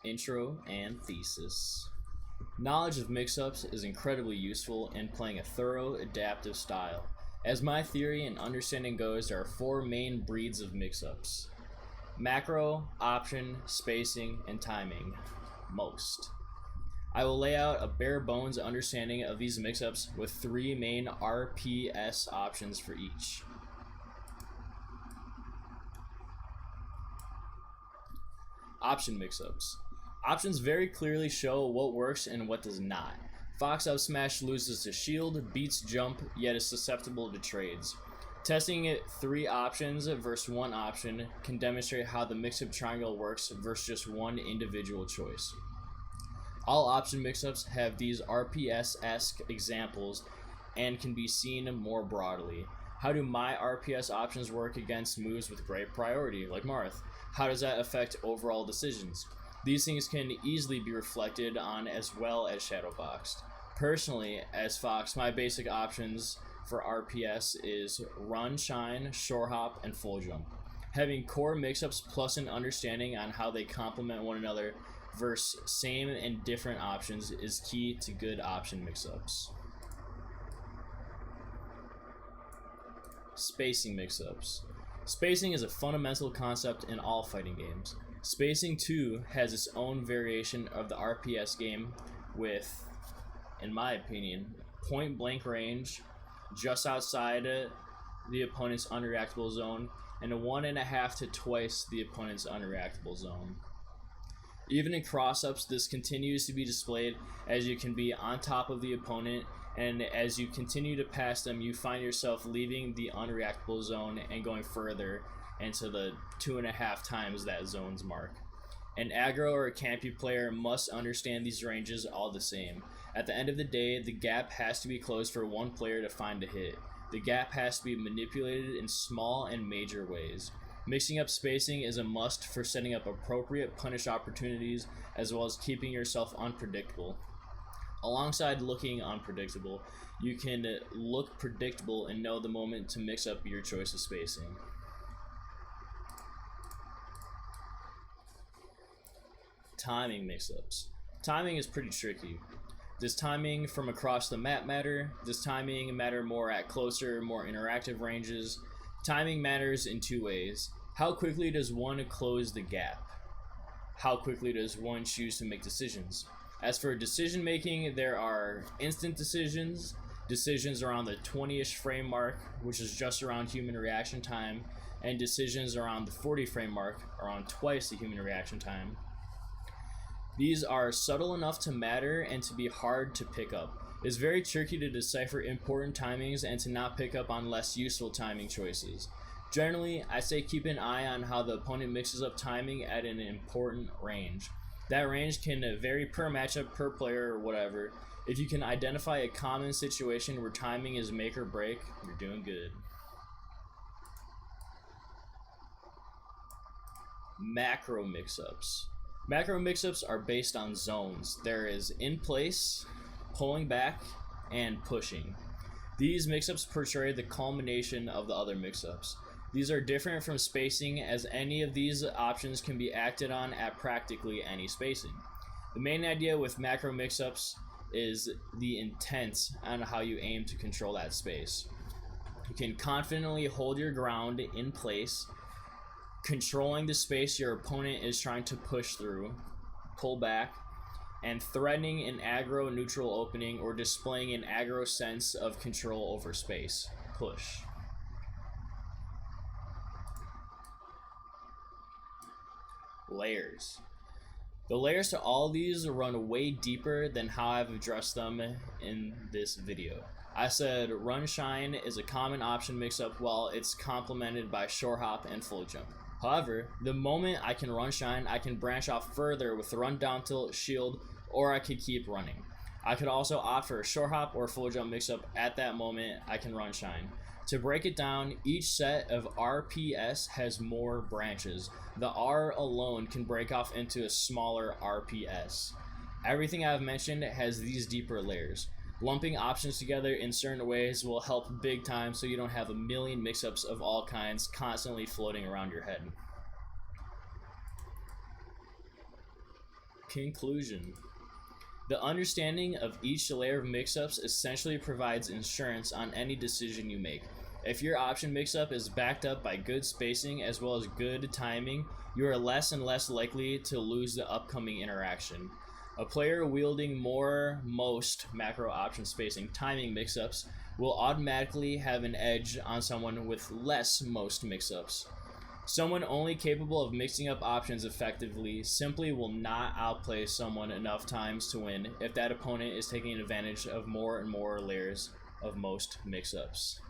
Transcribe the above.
Intro and Thesis. Knowledge of mix-ups is incredibly useful in playing a thorough, adaptive style. As my theory and understanding goes, there are four main breeds of mix-ups: macro, option, spacing, and timing. Most. I will lay out a bare bones understanding of these mix-ups with three main RPS options for each. Option mix-ups. Options very clearly show what works and what does not. Fox Up Smash loses to shield, beats jump, yet is susceptible to trades. Testing it 3 options versus 1 option can demonstrate how the mix-up triangle works versus just one individual choice. All option mix-ups have these RPS-esque examples and can be seen more broadly. How do my RPS options work against moves with great priority, like Marth? How does that affect overall decisions? These things can easily be reflected on as well as shadowboxed. Personally, as Fox, my basic options for RPS is Run, Shine, Shore Hop, and Full Jump. Having core mix-ups plus an understanding on how they complement one another versus same and different options is key to good option mix-ups. Spacing mix-ups. Spacing is a fundamental concept in all fighting games. Spacing too has its own variation of the RPS game with, in my opinion, point blank range just outside the opponent's unreactable zone and a 1.5 to twice the opponent's unreactable zone. Even in cross-ups, this continues to be displayed as you can be on top of the opponent, and as you continue to pass them, you find yourself leaving the unreactable zone and going further into the 2.5 times that zone's mark. An aggro or a campy player must understand these ranges all the same. At the end of the day, the gap has to be closed for one player to find a hit. The gap has to be manipulated in small and major ways. Mixing up spacing is a must for setting up appropriate punish opportunities as well as keeping yourself unpredictable. Alongside looking unpredictable, you can look predictable and know the moment to mix up your choice of spacing. Timing mix-ups. Timing is pretty tricky. Does timing from across the map matter? Does timing matter more at closer, more interactive ranges? Timing matters in 2 ways. How quickly does one close the gap? How quickly does one choose to make decisions? As for decision making, there are instant decisions, decisions around the 20-ish frame mark, which is just around human reaction time, and decisions around the 40 frame mark, around twice the human reaction time. These are subtle enough to matter and to be hard to pick up. It's very tricky to decipher important timings and to not pick up on less useful timing choices. Generally, I say keep an eye on how the opponent mixes up timing at an important range. That range can vary per matchup, per player, or whatever. If you can identify a common situation where timing is make or break, you're doing good. Macro mix-ups. Macro mix-ups are based on zones. There is in place, pulling back, and pushing. These mix-ups portray the culmination of the other mix-ups. These are different from spacing, as any of these options can be acted on at practically any spacing. The main idea with macro mix-ups is the intent on how you aim to control that space. You can confidently hold your ground in place, controlling the space your opponent is trying to push through, pull back, and threatening an aggro neutral opening or displaying an aggro sense of control over space, push. Layers. The layers to all these run way deeper than how I've addressed them in this video. I said Run Shine is a common option mix-up while it's complemented by Shore Hop and Full Jump. However, the moment I can Run Shine, I can branch off further with Run Down Tilt, Shield, or I could keep running. I could also opt for a Shore Hop or Full Jump mix-up at that moment I can Run Shine. To break it down, each set of RPS has more branches. The R alone can break off into a smaller RPS. Everything I've mentioned has these deeper layers. Lumping options together in certain ways will help big time so you don't have a million mix-ups of all kinds constantly floating around your head. Conclusion. The understanding of each layer of mix-ups essentially provides insurance on any decision you make. If your option mix-up is backed up by good spacing as well as good timing, you are less and less likely to lose the upcoming interaction. A player wielding more most macro option spacing timing mix-ups will automatically have an edge on someone with less most mix-ups. Someone only capable of mixing up options effectively simply will not outplay someone enough times to win if that opponent is taking advantage of more and more layers of most mix-ups.